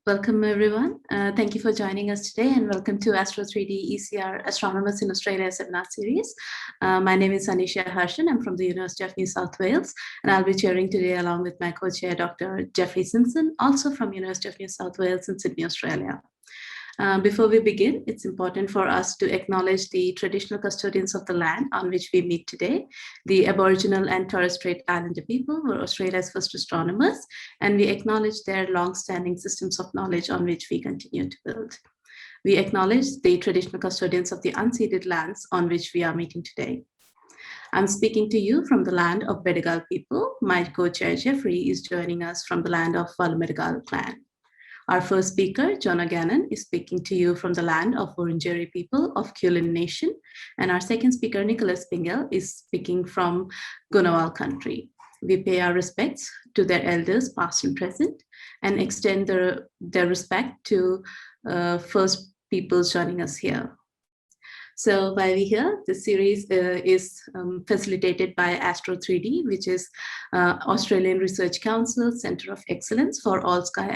Welcome everyone. Thank you for joining us today and welcome to Astro 3D ECR Astronomers in Australia seminar series. My name is Anisha Harshan. I'm from the University of New South Wales and I'll be chairing today along with my co-chair Dr. Jeffrey Simpson, also from University of New South Wales in Sydney, Australia. Before we begin, it's important for us to acknowledge the traditional custodians of the land on which we meet today. The Aboriginal and Torres Strait Islander people were Australia's first astronomers, and we acknowledge their long-standing systems of knowledge on which we continue to build. We acknowledge the traditional custodians of the unceded lands on which we are meeting today. I'm speaking to you from the land of Bedegal people. My co-chair Jeffrey is joining us from the land of Wallumedegal clan. Our first speaker, Jonah Gannon, is speaking to you from the land of Wurundjeri people of Kulin Nation. And our second speaker, Nicholas Pingel, is speaking from Ngunnawal country. We pay our respects to their elders, past and present, and extend their respect to First Peoples joining us here. So while we're here, the series is facilitated by ASTRO 3D, which is Australian Research Council Centre of Excellence for All-Sky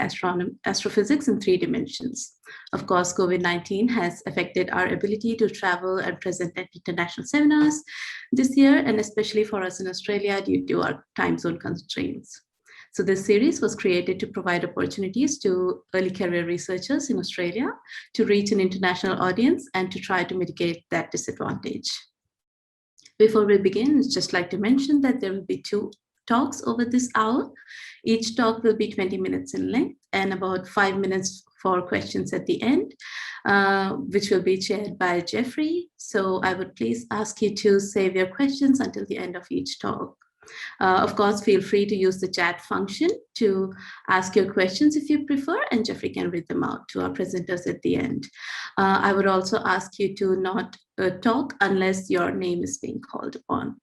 Astrophysics in 3 dimensions. Of course, COVID-19 has affected our ability to travel and present at international seminars this year, and especially for us in Australia due to our time zone constraints. So this series was created to provide opportunities to early career researchers in Australia to reach an international audience and to try to mitigate that disadvantage. Before we begin, I'd just like to mention that there will be 2 talks over this hour. Each talk will be 20 minutes in length and about 5 minutes for questions at the end, which will be chaired by Jeffrey. So I would please ask you to save your questions until the end of each talk. Of course, feel free to use the chat function to ask your questions if you prefer, and Jeffrey can read them out to our presenters at the end. I would also ask you to not talk unless your name is being called upon.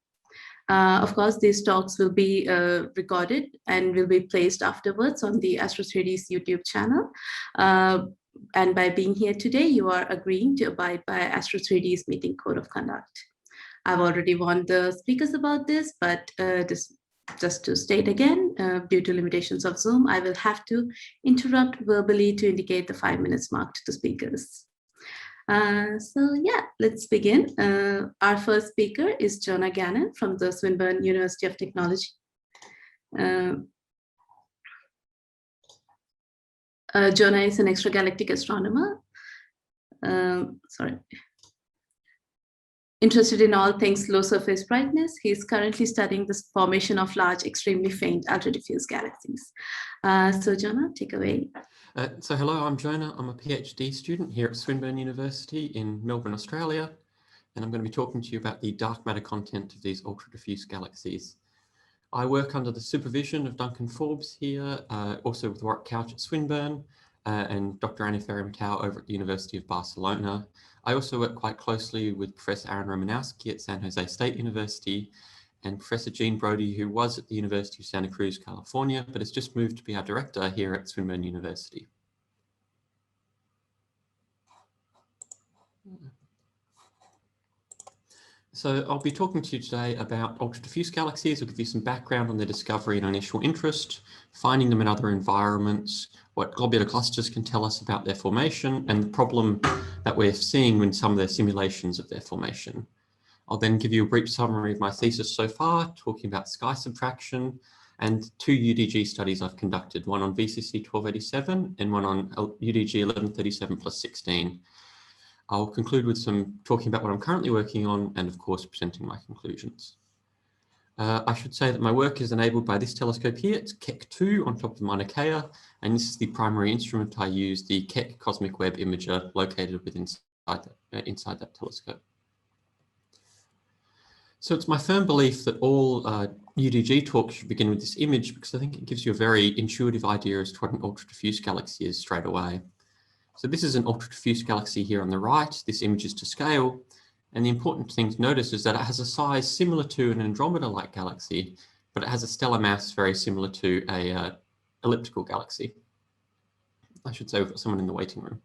Of course, these talks will be recorded and will be placed afterwards on the Astro 3D's YouTube channel. And by being here today, you are agreeing to abide by Astro 3D's meeting code of conduct. I've already warned the speakers about this, but just to state again, due to limitations of Zoom, I will have to interrupt verbally to indicate the 5 minutes mark to the speakers. So yeah, let's begin. Our first speaker is Jonah Gannon from the Swinburne University of Technology. Jonah is an extragalactic astronomer. Interested in all things low surface brightness, he is currently studying the formation of large, extremely faint ultra-diffuse galaxies. So Jonah, take away. So hello, I'm Jonah. I'm a PhD student here at Swinburne University in Melbourne, Australia. And I'm going to be talking to you about the dark matter content of these ultra-diffuse galaxies. I work under the supervision of Duncan Forbes here, also with Warwick Couch at Swinburne, and Dr. Anna Ferry-Matau over at the University of Barcelona. I also work quite closely with Professor Aaron Romanowski at San Jose State University and Professor Jean Brody, who was at the University of Santa Cruz, California, but has just moved to be our director here at Swinburne University. So I'll be talking to you today about ultra-diffuse galaxies. I'll give you some background on their discovery and initial interest, finding them in other environments, what globular clusters can tell us about their formation, and the problem that we're seeing in some of their simulations of their formation. I'll then give you a brief summary of my thesis so far, talking about sky subtraction, and 2 UDG studies I've conducted, one on VCC 1287 and one on UDG 1137 plus 16. I'll conclude with some talking about what I'm currently working on and of course presenting my conclusions. I should say that my work is enabled by this telescope here. It's Keck 2 on top of Mauna Kea, and this is the primary instrument I use, the Keck Cosmic Web Imager located within inside that telescope. So it's my firm belief that all UDG talks should begin with this image because I think it gives you a very intuitive idea as to what an ultra-diffuse galaxy is straight away. So this is an ultra-diffuse galaxy here on the right. This image is to scale. And the important thing to notice is that it has a size similar to an Andromeda-like galaxy, but it has a stellar mass very similar to a elliptical galaxy. I should say we've got someone in the waiting room.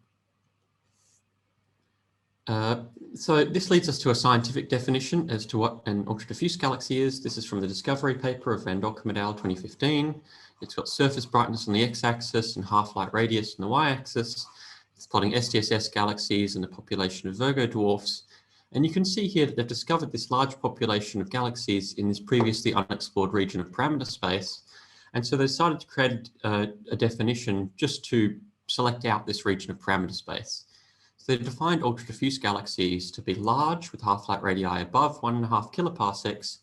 So this leads us to a scientific definition as to what an ultra-diffuse galaxy is. This is from the discovery paper of Van Dokkum et al. 2015. It's got surface brightness on the x-axis and half-light radius on the y-axis. It's plotting SDSS galaxies and the population of Virgo dwarfs. And you can see here that they've discovered this large population of galaxies in this previously unexplored region of parameter space. And so they decided to create a definition just to select out this region of parameter space. So they defined ultra-diffuse galaxies to be large with half-light radii above 1.5 kiloparsecs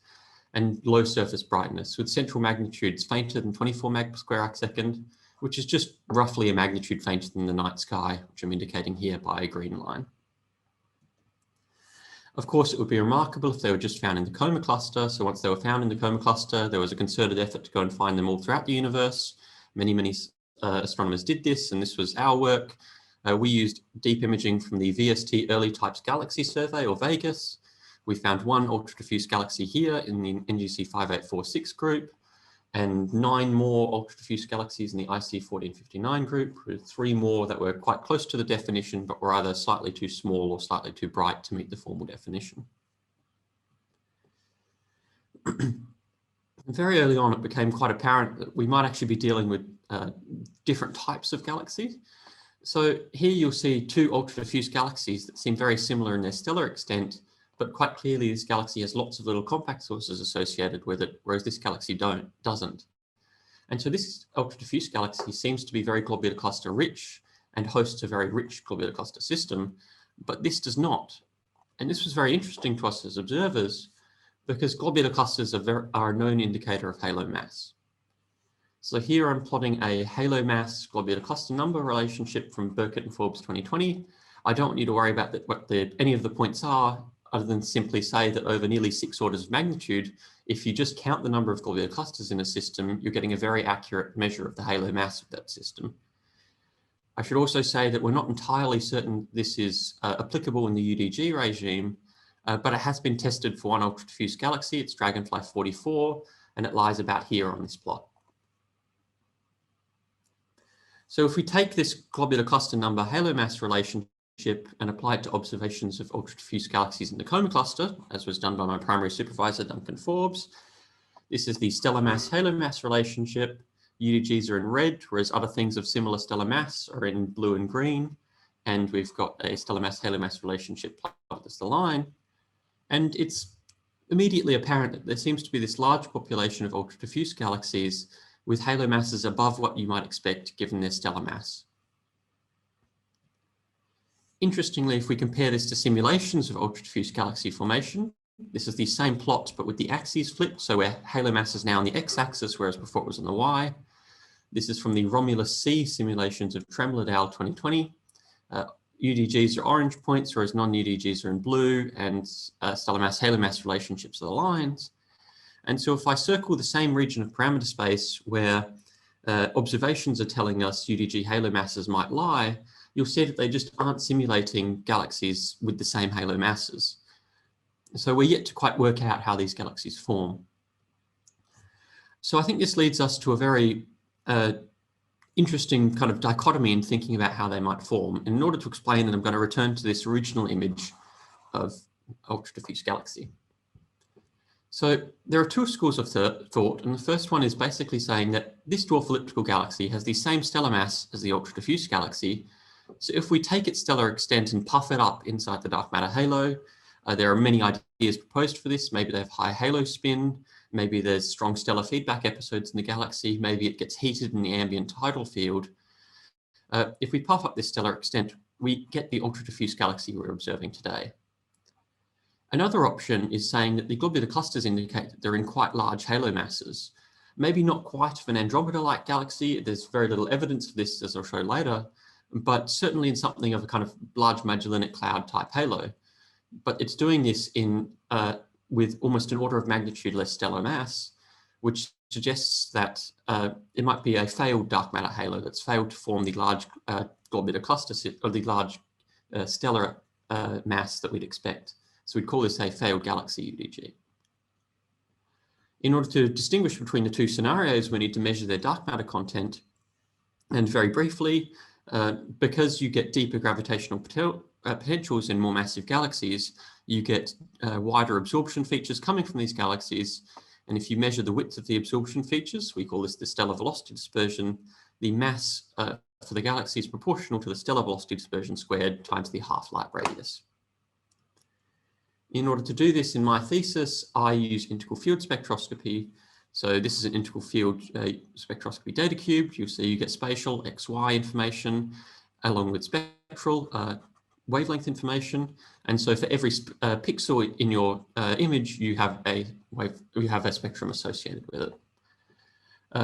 and low surface brightness with central magnitudes fainter than 24 meg per square arc second, which is just roughly a magnitude fainter than the night sky, which I'm indicating here by a green line. Of course, it would be remarkable if they were just found in the Coma cluster. So once they were found in the Coma cluster, there was a concerted effort to go and find them all throughout the universe. Many astronomers did this, and this was our work. We used deep imaging from the VST Early Types Galaxy Survey, or VEGAS. We found one ultra-diffuse galaxy here in the NGC 5846 group, and 9 more ultra-diffuse galaxies in the IC 1459 group, with 3 more that were quite close to the definition, but were either slightly too small or slightly too bright to meet the formal definition. Very early on, it became quite apparent that we might actually be dealing with different types of galaxies. So here you'll see 2 ultra-diffuse galaxies that seem very similar in their stellar extent, but quite clearly this galaxy has lots of little compact sources associated with it, whereas this galaxy doesn't. And so this ultra-diffuse galaxy seems to be very globular cluster rich and hosts a very rich globular cluster system, but this does not. And this was very interesting to us as observers because globular clusters are a known indicator of halo mass. So here I'm plotting a halo mass globular cluster number relationship from Burkett and Forbes 2020. I don't want you to worry about what any of the points are, other than simply say that over nearly 6 orders of magnitude, if you just count the number of globular clusters in a system, you're getting a very accurate measure of the halo mass of that system. I should also say that we're not entirely certain this is applicable in the UDG regime, but it has been tested for one ultra-diffuse galaxy. It's Dragonfly 44, and it lies about here on this plot. So if we take this globular cluster number halo mass relationship and apply it to observations of ultra-diffuse galaxies in the Coma cluster, as was done by my primary supervisor, Duncan Forbes, this is the stellar mass halo mass relationship. UDGs are in red, whereas other things of similar stellar mass are in blue and green. And we've got a stellar mass halo mass relationship plotted as the line. And it's immediately apparent that there seems to be this large population of ultra-diffuse galaxies with halo masses above what you might expect given their stellar mass. Interestingly, if we compare this to simulations of ultra-diffuse galaxy formation, this is the same plot, but with the axes flipped. So where halo mass is now on the x-axis, whereas before it was on the y. This is from the Romulus C simulations of Tremblay et al. 2020. UDGs are orange points, whereas non-UDGs are in blue, and stellar mass halo mass relationships are the lines. And so if I circle the same region of parameter space where observations are telling us UDG halo masses might lie, you'll see that they just aren't simulating galaxies with the same halo masses. So we're yet to quite work out how these galaxies form. So I think this leads us to a very interesting kind of dichotomy in thinking about how they might form. And in order to explain that, I'm going to return to this original image of ultra-diffuse galaxy. So there are 2 schools of thought, and the first one is basically saying that this dwarf elliptical galaxy has the same stellar mass as the ultra-diffuse galaxy. So if we take its stellar extent and puff it up inside the dark matter halo, there are many ideas proposed for this. Maybe they have high halo spin, maybe there's strong stellar feedback episodes in the galaxy, maybe it gets heated in the ambient tidal field. If we puff up this stellar extent, we get the ultra-diffuse galaxy we're observing today. Another option is saying that the globular clusters indicate that they're in quite large halo masses. Maybe not quite of an Andromeda-like galaxy. There's very little evidence for this, as I'll show later, but certainly in something of a kind of large Magellanic Cloud type halo. But it's doing this in with almost an order of magnitude less stellar mass, which suggests that it might be a failed dark matter halo that's failed to form the large globular cluster or the large stellar mass that we'd expect. So we'd call this a failed galaxy UDG. In order to distinguish between the 2 scenarios, we need to measure their dark matter content. And very briefly, Because you get deeper gravitational potentials in more massive galaxies, you get wider absorption features coming from these galaxies. And if you measure the width of the absorption features, we call this the stellar velocity dispersion, the mass for the galaxy is proportional to the stellar velocity dispersion squared times the half-light radius. In order to do this in my thesis, I use integral field spectroscopy. So this is an integral field spectroscopy data cube. You'll see you get spatial XY information along with spectral wavelength information. And so for every pixel in your image, you have a spectrum associated with it.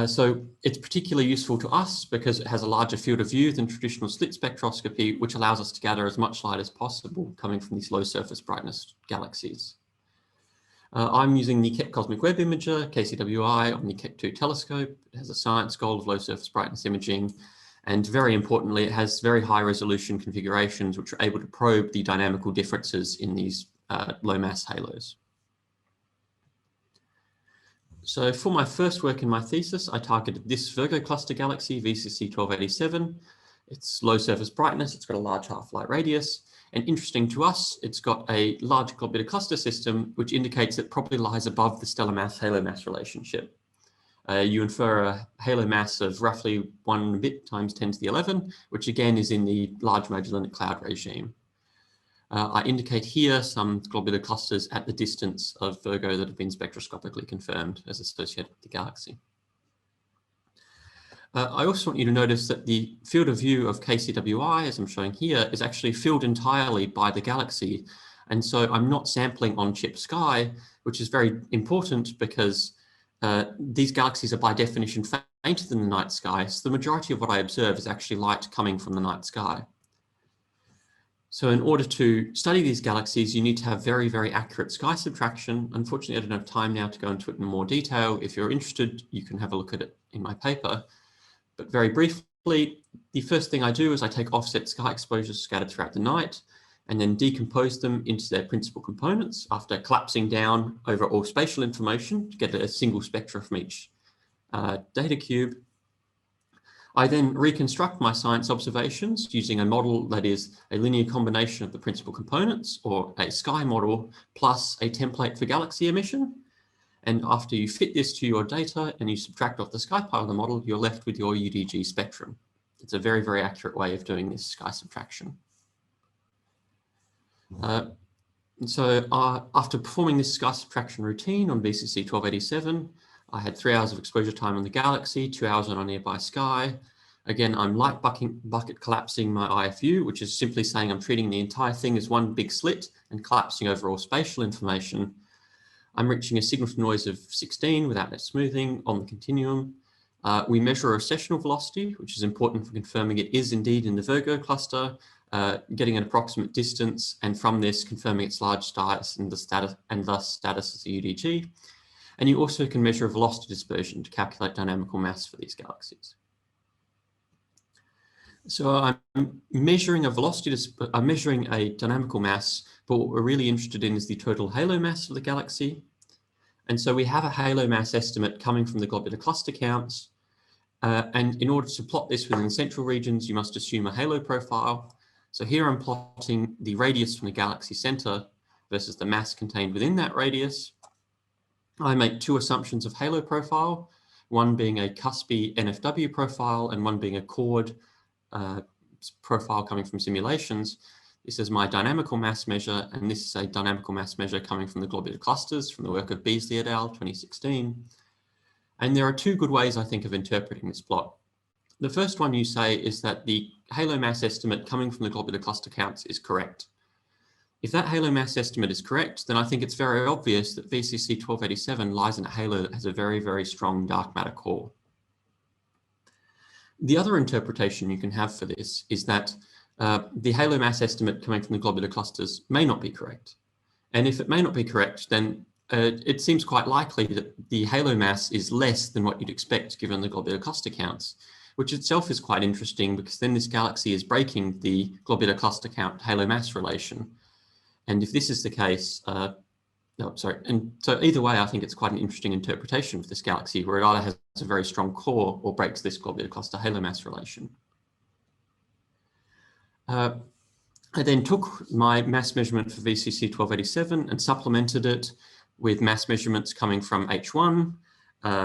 So it's particularly useful to us because it has a larger field of view than traditional slit spectroscopy, which allows us to gather as much light as possible coming from these low surface brightness galaxies. I'm using the Keck Cosmic Web Imager, KCWI, on the Keck 2 telescope. It has a science goal of low surface brightness imaging. And very importantly, it has very high resolution configurations, which are able to probe the dynamical differences in these low mass halos. So for my first work in my thesis, I targeted this Virgo cluster galaxy, VCC 1287. It's low surface brightness, it's got a large half-light radius, and interesting to us, it's got a large globular cluster system, which indicates it probably lies above the stellar mass-halo mass relationship. You infer a halo mass of roughly 1 bit times 10 to the 11, which again is in the Large Magellanic Cloud regime. I indicate here some globular clusters at the distance of Virgo that have been spectroscopically confirmed as associated with the galaxy. I also want you to notice that the field of view of KCWI, as I'm showing here, is actually filled entirely by the galaxy. And so I'm not sampling on-chip sky, which is very important because these galaxies are by definition fainter than the night sky. So the majority of what I observe is actually light coming from the night sky. So in order to study these galaxies, you need to have very, very accurate sky subtraction. Unfortunately, I don't have time now to go into it in more detail. If you're interested, you can have a look at it in my paper. But very briefly, the first thing I do is I take offset sky exposures scattered throughout the night and then decompose them into their principal components after collapsing down over all spatial information to get a single spectra from each data cube. I then reconstruct my science observations using a model that is a linear combination of the principal components, or a sky model, plus a template for galaxy emission. And after you fit this to your data and you subtract off the sky part of the model, you're left with your UDG spectrum. It's a very, very accurate way of doing this sky subtraction. After performing this sky subtraction routine on VCC 1287, I had 3 hours of exposure time on the galaxy, 2 hours on a nearby sky. Again, I'm light bucket collapsing my IFU, which is simply saying I'm treating the entire thing as one big slit and collapsing over all spatial information. I'm reaching a signal to noise of 16 without net smoothing on the continuum. We measure a recessional velocity, which is important for confirming it is indeed in the Virgo cluster, getting an approximate distance, and from this confirming its large size and thus status as a UDG. And you also can measure a velocity dispersion to calculate dynamical mass for these galaxies. So I'm measuring a I'm measuring a dynamical mass, but what we're really interested in is the total halo mass of the galaxy. And so we have a halo mass estimate coming from the globular cluster counts. And in order to plot this within the central regions, you must assume a halo profile. So here I'm plotting the radius from the galaxy center versus the mass contained within that radius. I make 2 assumptions of halo profile, one being a cuspy NFW profile and one being a chord profile coming from simulations. This is my dynamical mass measure, and this is a dynamical mass measure coming from the globular clusters from the work of Beasley et al. 2016. And there are 2 good ways, I think, of interpreting this plot. The first one you say is that the halo mass estimate coming from the globular cluster counts is correct. If that halo mass estimate is correct, then I think it's very obvious that VCC 1287 lies in a halo that has a very, very strong dark matter core. The other interpretation you can have for this is that the halo mass estimate coming from the globular clusters may not be correct. And if it may not be correct, then it seems quite likely that the halo mass is less than what you'd expect given the globular cluster counts, which itself is quite interesting because then this galaxy is breaking the globular cluster count halo mass relation. And if this is the case, and so either way, I think it's quite an interesting interpretation of this galaxy where it either has a very strong core or breaks this globular cluster halo mass relation. I then took my mass measurement for VCC 1287 and supplemented it with mass measurements coming from H1,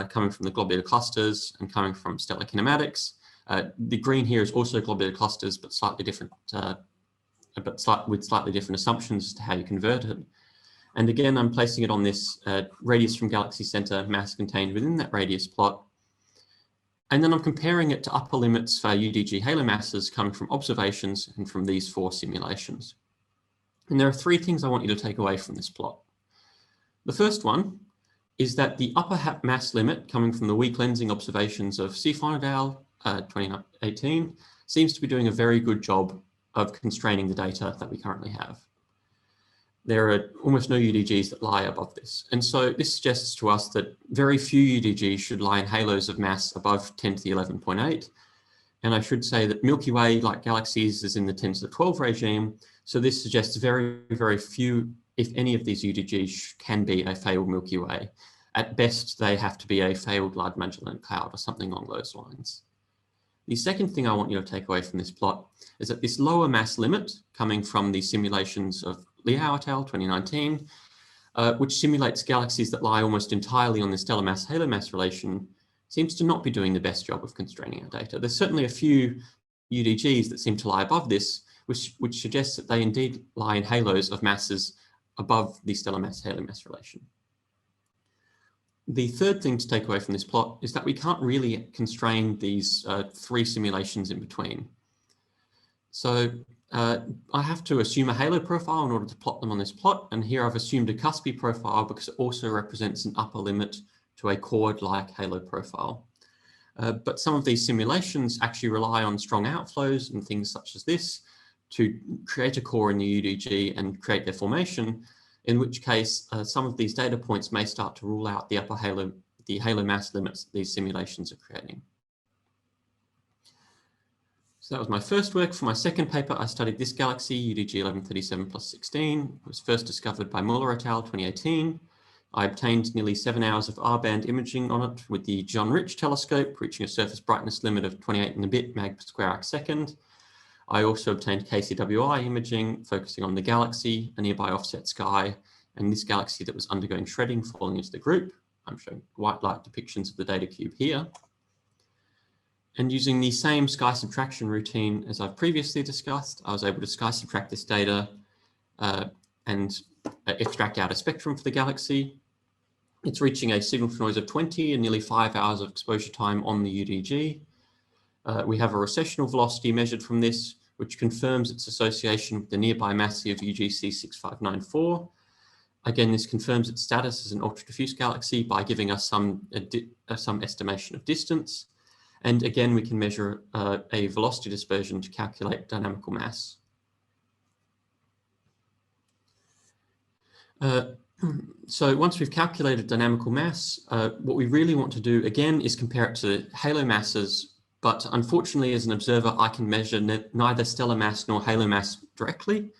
coming from the globular clusters, and coming from stellar kinematics. The green here is also globular clusters, but slightly different, with slightly different assumptions as to how you convert it. And again, I'm placing it on this radius from galaxy center, mass contained within that radius plot. And then I'm comparing it to upper limits for UDG halo masses coming from observations and from these 4 simulations. And there are 3 things I want you to take away from this plot. The first one is that the upper mass limit coming from the weak lensing observations of Fonadal 2018 seems to be doing a very good job of constraining the data that we currently have. There are almost no UDGs that lie above this. And so this suggests to us that very few UDGs should lie in halos of mass above 10 to the 11.8. And I should say that Milky Way, like galaxies, is in the 10 to the 12 regime. So this suggests very, very few, if any of these UDGs can be a failed Milky Way. At best, they have to be a failed Large Magellan Cloud or something along those lines. The second thing I want you to take away from this plot is that this lower mass limit coming from the simulations of Liao et al. 2019, which simulates galaxies that lie almost entirely on the stellar mass-halo mass relation, seems to not be doing the best job of constraining our data. There's certainly a few UDGs that seem to lie above this, which suggests that they indeed lie in halos of masses above the stellar mass-halo mass relation. The third thing to take away from this plot is that we can't really constrain these 3 simulations in between. So I have to assume a halo profile in order to plot them on this plot. And here I've assumed a cuspy profile because it also represents an upper limit to a chord-like halo profile. But some of these simulations actually rely on strong outflows and things such as this to create a core in the UDG and create their formation, in which case some of these data points may start to rule out the upper halo, the halo mass limits that these simulations are creating. So that was my first work. For my second paper, I studied this galaxy, UDG 1137+16. It was first discovered by Muller et al. 2018. I obtained nearly 7 hours of R-band imaging on it with the John Rich telescope, reaching a surface brightness limit of 28 and a bit mag per square arc second. I also obtained KCWI imaging, focusing on the galaxy, a nearby offset sky, and this galaxy that was undergoing shredding falling into the group. I'm showing white light depictions of the data cube here. And using the same sky subtraction routine as I've previously discussed, I was able to sky subtract this data and extract out a spectrum for the galaxy. It's reaching a signal to noise of 20 and nearly 5 hours of exposure time on the UDG. We have a recessional velocity measured from this, which confirms its association with the nearby massive UGC 6594. Again, this confirms its status as an ultra-diffuse galaxy by giving us some estimation of distance. And again, we can measure a velocity dispersion to calculate dynamical mass. So once we've calculated dynamical mass, what we really want to do again is compare it to halo masses. But unfortunately, as an observer, I can measure neither stellar mass nor halo mass directly.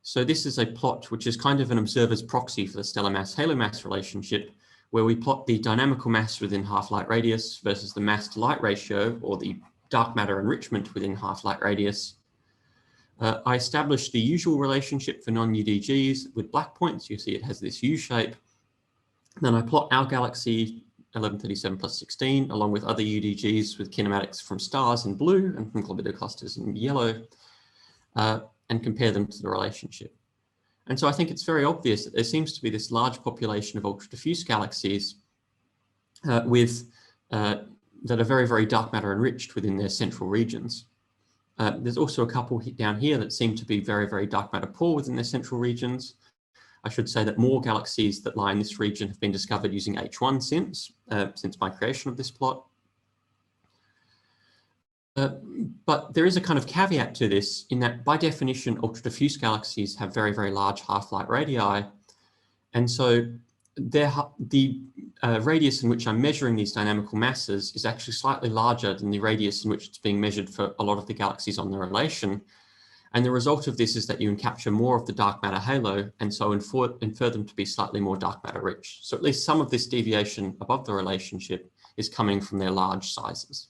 So this is a plot which is kind of an observer's proxy for the stellar mass-halo mass relationship, where we plot the dynamical mass within half-light radius versus the mass-to-light ratio, or the dark matter enrichment within half-light radius. I established the usual relationship for non-UDGs with black points. You see it has this U shape. Then I plot our galaxy 1137+16 along with other UDGs with kinematics from stars in blue and from globular clusters in yellow, and compare them to the relationship. And so I think it's very obvious that there seems to be this large population of ultra-diffuse galaxies that are very, very dark matter enriched within their central regions. There's also a couple down here that seem to be very, very dark matter poor within their central regions. I should say that more galaxies that lie in this region have been discovered using H1 since my creation of this plot. But there is a kind of caveat to this in that by definition, ultra-diffuse galaxies have very, very large half-light radii. And so the radius in which I'm measuring these dynamical masses is actually slightly larger than the radius in which it's being measured for a lot of the galaxies on the relation. And the result of this is that you can capture more of the dark matter halo and so infer them to be slightly more dark matter rich. So at least some of this deviation above the relationship is coming from their large sizes.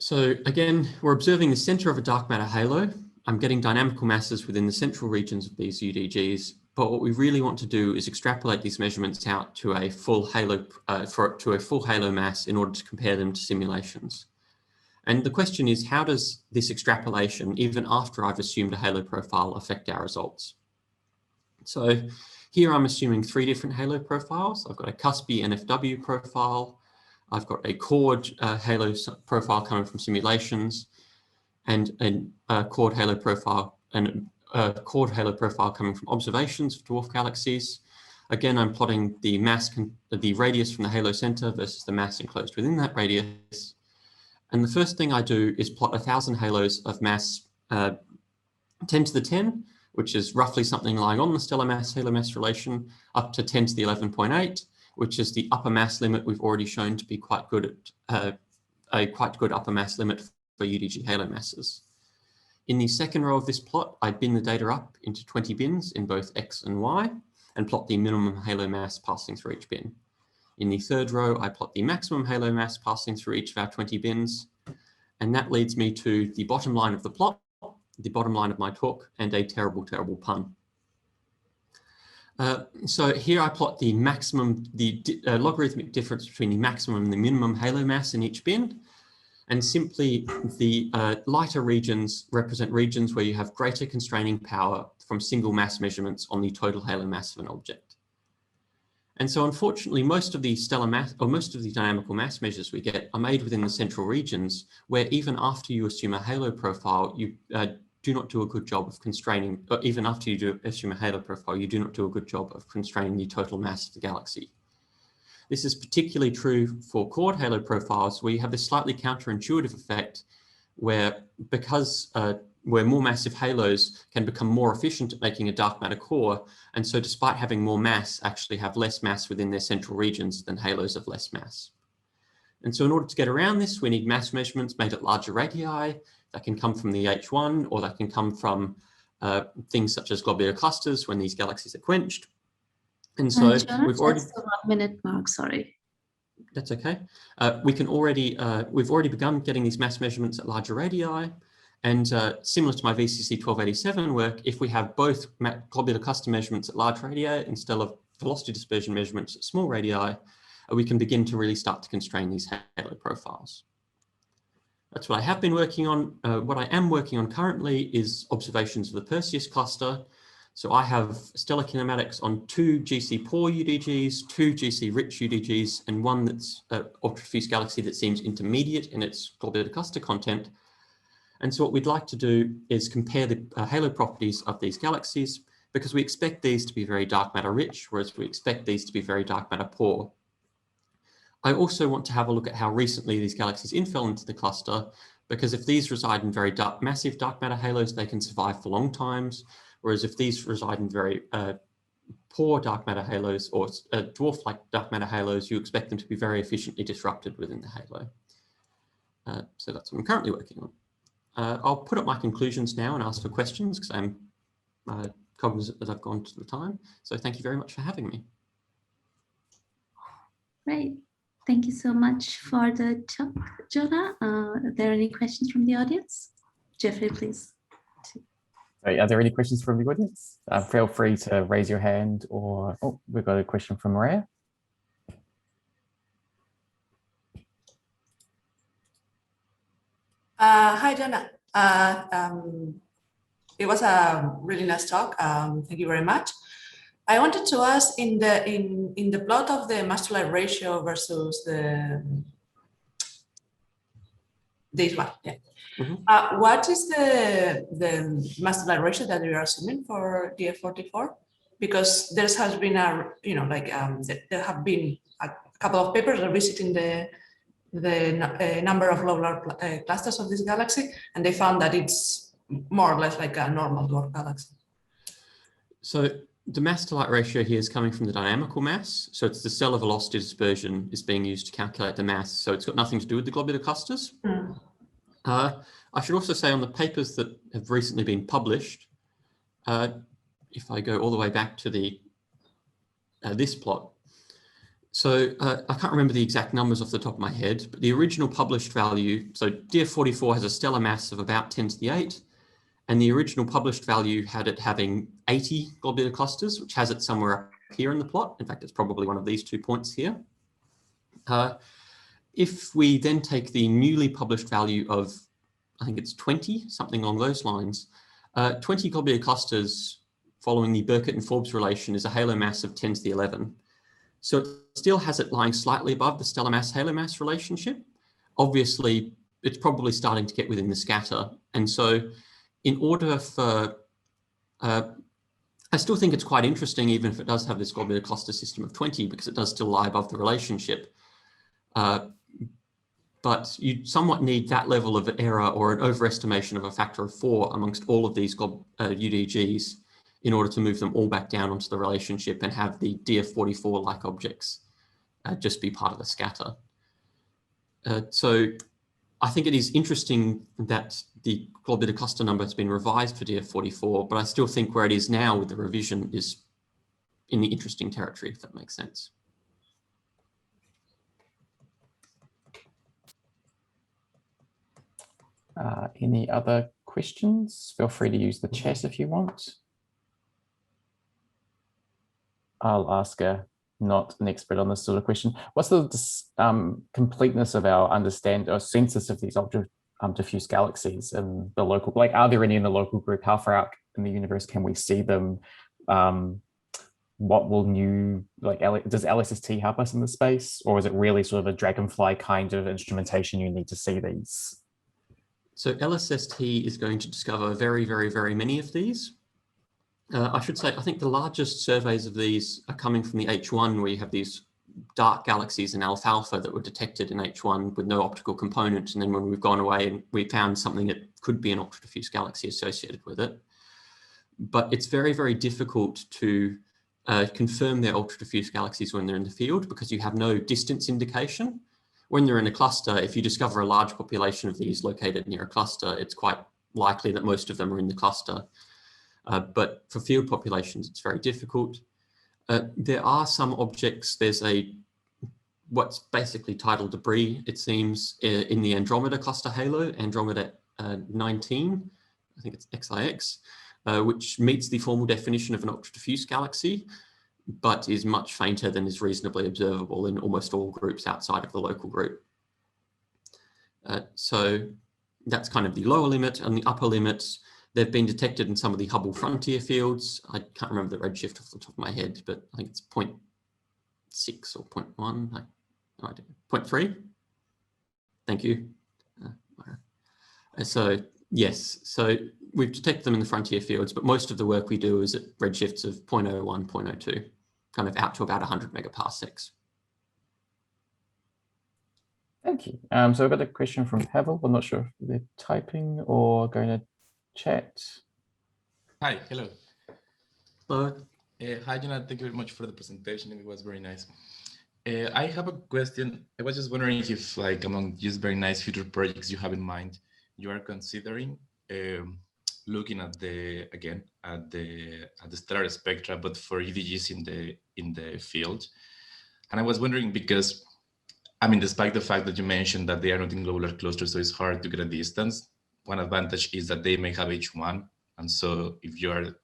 So again, we're observing the center of a dark matter halo. I'm getting dynamical masses within the central regions of these UDGs, but what we really want to do is extrapolate these measurements out to a full halo, to a full halo mass in order to compare them to simulations. And the question is, how does this extrapolation, even after I've assumed a halo profile, affect our results? So here I'm assuming 3 different halo profiles. I've got a cuspy NFW profile, I've got a chord halo profile coming from simulations, and a chord halo profile coming from observations of dwarf galaxies. Again, I'm plotting the the radius from the halo center versus the mass enclosed within that radius. And the first thing I do is plot 1,000 halos of mass 10 to the 10, which is roughly something lying on the stellar mass halo mass relation, up to 10 to the 11.8, which is the upper mass limit we've already shown to be quite good at a quite good upper mass limit for UDG halo masses. In the second row of this plot, I bin the data up into 20 bins in both X and Y and plot the minimum halo mass passing through each bin. In the third row, I plot the maximum halo mass passing through each of our 20 bins. And that leads me to the bottom line of the plot, the bottom line of my talk, and a terrible, terrible pun. So here I plot the maximum, the logarithmic difference between the maximum and the minimum halo mass in each bin. And simply the lighter regions represent regions where you have greater constraining power from single mass measurements on the total halo mass of an object. And so unfortunately, most of the stellar mass, or most of the dynamical mass measures we get are made within the central regions, where even after you assume a halo profile, you do not do a good job of constraining, or even after you do assume a halo profile, you do not do a good job of constraining the total mass of the galaxy. This is particularly true for chord halo profiles, where you have this slightly counterintuitive effect where, where more massive halos can become more efficient at making a dark matter core, and so despite having more mass, actually have less mass within their central regions than halos of less mass. And so in order to get around this, we need mass measurements made at larger radii. That can come from the H1, or that can come from things such as globular clusters when these galaxies are quenched. And so Jonah, we've already... That's the 1 minute mark, sorry. That's okay. We've already begun getting these mass measurements at larger radii. And similar to my VCC 1287 work, if we have both globular cluster measurements at large radii instead of velocity dispersion measurements at small radii, we can begin to really start to constrain these halo profiles. That's what I have been working on. What I am working on currently is observations of the Perseus cluster. So I have stellar kinematics on 2 GC poor UDGs, 2 GC rich UDGs, and one that's ultra-diffuse galaxy that seems intermediate in its globular cluster content. And so what we'd like to do is compare the halo properties of these galaxies, because we expect these to be very dark matter rich, whereas we expect these to be very dark matter poor. I also want to have a look at how recently these galaxies infell into the cluster, because if these reside in very massive dark matter halos, they can survive for long times. Whereas if these reside in very poor dark matter halos or dwarf-like dark matter halos, you expect them to be very efficiently disrupted within the halo. So that's what I'm currently working on. I'll put up my conclusions now and ask for questions, because I'm cognizant that I've gone to the time. So thank you very much for having me. Great. Thank you so much for the talk, Jonah. Are there any questions from the audience? Jeffrey, please. Sorry, are there any questions from the audience? Feel free to raise your hand, or, oh, we've got a question from Maria. Hi, Jonah. It was a really nice talk. Thank you very much. I wanted to ask, in the plot of the mass to light ratio versus this one, yeah. Mm-hmm. What is the mass to light ratio that we are assuming for DF44? Because there has been a, there have been a couple of papers revisiting the number of globular clusters of this galaxy, and they found that it's more or less like a normal dwarf galaxy. So the mass to light ratio here is coming from the dynamical mass. So it's the stellar velocity dispersion is being used to calculate the mass. So it's got nothing to do with the globular clusters. Mm. I should also say, on the papers that have recently been published, if I go all the way back to the this plot, So I can't remember the exact numbers off the top of my head, but the original published value, so DF44 has a stellar mass of about 10 to the 8, and the original published value had it having 80 globular clusters, which has it somewhere up here in the plot. In fact, it's probably one of these 2 points here. If we then take the newly published value of, I think it's 20, something along those lines, 20 globular clusters following the Burkett and Forbes relation is a halo mass of 10 to the 11. So it still has it lying slightly above the stellar mass halo mass relationship. Obviously, it's probably starting to get within the scatter. And so in order for, I still think it's quite interesting, even if it does have this globular cluster system of 20, because it does still lie above the relationship. But you somewhat need that level of error or an overestimation of a factor of 4 amongst all of these UDGs in order to move them all back down onto the relationship and have the DF44-like objects just be part of the scatter. So I think it is interesting that the globular cluster number has been revised for DF44, but I still think where it is now with the revision is in the interesting territory, if that makes sense. Any other questions? Feel free to use the chat if you want. I'll ask not an expert on this sort of question. What's the completeness of our understanding or census of these ultra-diffuse galaxies in the local, like, are there any in the local group? How far out in the universe can we see them? What will new, like, does LSST help us in the space, or is it really sort of a dragonfly kind of instrumentation you need to see these? So LSST is going to discover very, very, very many of these. I should say, I think the largest surveys of these are coming from the H1, where you have these dark galaxies in alfalfa that were detected in H1 with no optical component. And then when we've gone away and we found something that could be an ultra-diffuse galaxy associated with it. But it's very, very difficult to confirm they're ultra-diffuse galaxies when they're in the field because you have no distance indication. When they're in a cluster, if you discover a large population of these located near a cluster, it's quite likely that most of them are in the cluster. But for field populations, it's very difficult. There are some objects, there's what's basically tidal debris, it seems, in the Andromeda cluster halo, Andromeda 19, I think it's XIX, which meets the formal definition of an ultra-diffuse galaxy, but is much fainter than is reasonably observable in almost all groups outside of the local group. So that's kind of the lower limit. And the upper limits, they've been detected in some of the Hubble frontier fields. I can't remember the redshift off the top of my head, but I think it's 0.6 or 0.1, no idea, 0.3. Thank you. So yes, so we've detected them in the frontier fields, but most of the work we do is at redshifts of 0.01, 0.02, kind of out to about 100 megaparsecs. Thank you. So I've got a question from Pavel. I'm not sure if they're typing or going to chat. Hi, hello. Hello. Hi, Jonah. Thank you very much for the presentation. It was very nice. I have a question. I was just wondering if, like, among these very nice future projects you have in mind, you are considering looking at the stellar spectra, but for UDGs in the field. And I was wondering because, I mean, despite the fact that you mentioned that they are not in globular clusters, so it's hard to get a distance. One advantage is that they may have H1, and so if you are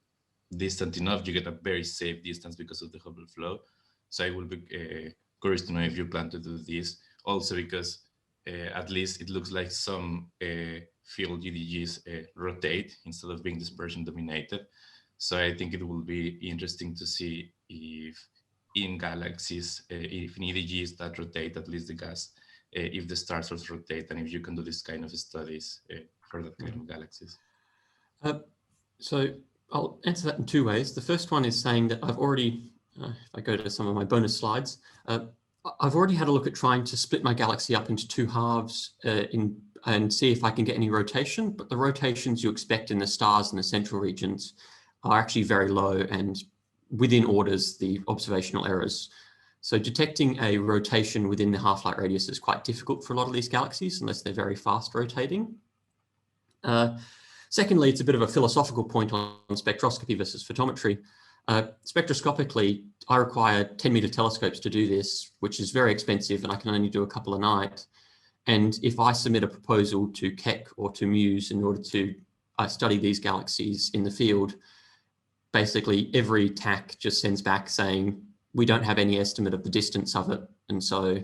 distant enough, you get a very safe distance because of the Hubble flow. So I will be curious to know if you plan to do this. Also because at least it looks like some field UDGs rotate instead of being dispersion dominated. So I think it will be interesting to see if in galaxies, if in UDGs that rotate, at least the gas, if the stars also rotate, and if you can do this kind of studies for that kind of galaxies. So I'll answer that in two ways. The first one is saying that I've already, if I go to some of my bonus slides, I've already had a look at trying to split my galaxy up into two halves and see if I can get any rotation, but the rotations you expect in the stars in the central regions are actually very low and within orders the observational errors. So detecting a rotation within the half-light radius is quite difficult for a lot of these galaxies unless they're very fast rotating. Secondly, it's a bit of a philosophical point on spectroscopy versus photometry. Spectroscopically, I require 10-meter telescopes to do this, which is very expensive, and I can only do a couple a night. And if I submit a proposal to Keck or to Muse in order to study these galaxies in the field, basically every TAC just sends back saying, we don't have any estimate of the distance of it. And so,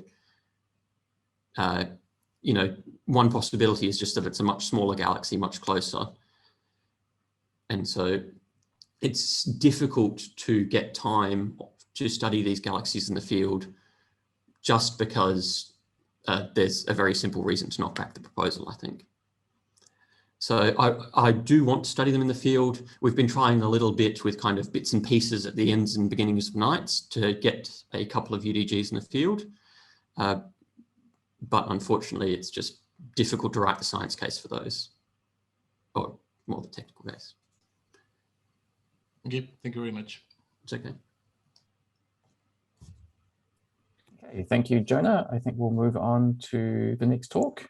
you know, one possibility is just that it's a much smaller galaxy, much closer. And so it's difficult to get time to study these galaxies in the field just because there's a very simple reason to knock back the proposal, I think. So I do want to study them in the field. We've been trying a little bit with kind of bits and pieces at the ends and beginnings of nights to get a couple of UDGs in the field. But unfortunately, it's just difficult to write the science case for those, or more the technical case. Okay, thank you very much. It's okay. Okay, thank you, Jonah. I think we'll move on to the next talk.